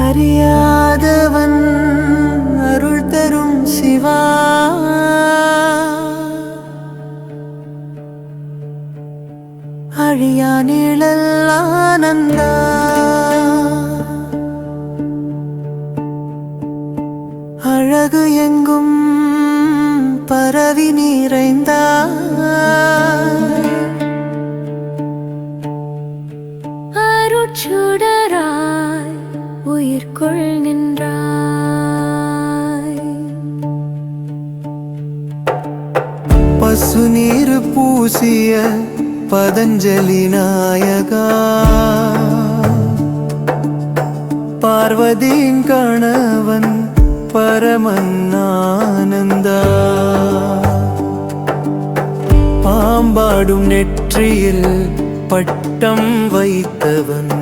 அறியாதவன் அருள் தரும் சிவா, அழியா நிழல் ஆனந்தா, அழகு எங்கும் பரவி நிறைந்தார், அருட்சுடராய் உயிர்க்குள் நின்றாய். பசுநீர் பூசிய பதஞ்சலி நாயகா, பார்வதியின் கணவன் பரமன்னானந்தா, பாம்பாடும் நெற்றியில் பட்டம் வைத்தவன்,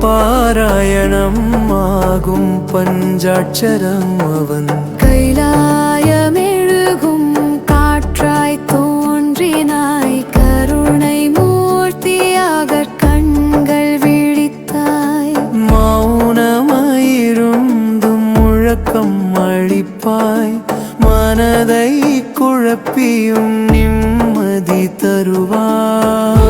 பாராயணம் ஆகும் பஞ்சாட்சரம் அவன், கைலாயமெழுகும் காற்றாய் தோன்றினாய், கருணை மூர்த்தியாக கண்கள் விழித்தாய், மௌனமாயிருந்தும் முழக்கம் அளிப்பாய், மனதை குழப்பியும் நிம்மதி தருவாய்.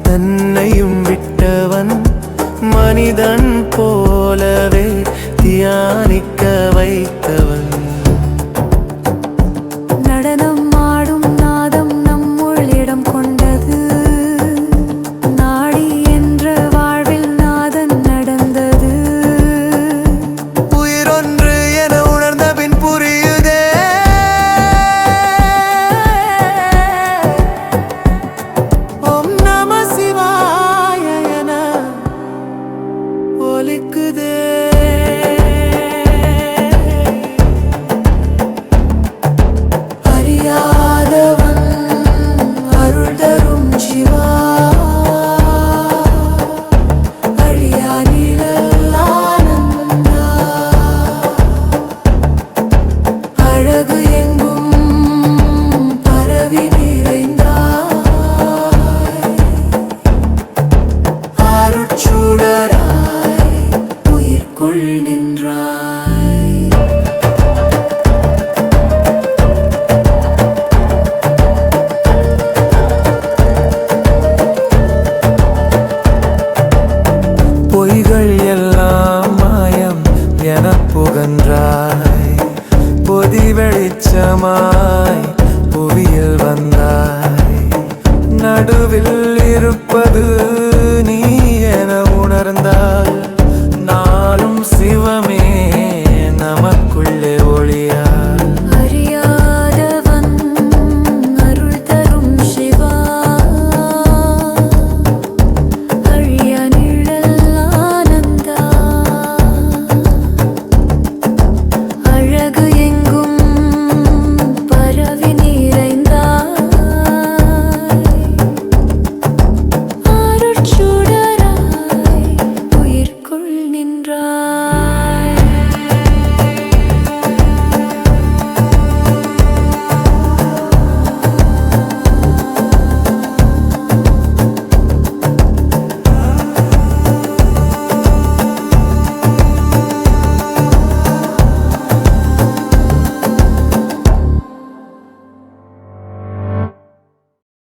தன்னையும் விட்டவன் மனிதன் போலவே தியானிக்க வைத்தவன், நடனம் ஆடும் நாதம் நம்முள் இடம் கொண்டது, நாடி என்ற வாழ்வில் நாதன் நடந்தது, உயிரொன்று என உணர்ந்த பின் புரியுதே, ஓம் நம சிவாய என ஒலிக்குதே. அறியாதவன் அருள் தரும் சிவா, அழியா நிழல் ஆனந்தா, அழகு எங்கும் பரவி நிறைந்தாய், அருட்சுடராய் உயிர்க்குள் நின்றாய். பொய்கள் எல்லாம் மாயம் என புகன்றாய், பொதி வெளிச்சமாய் புவியில் வந்தாய், நடுவில் இருப்பது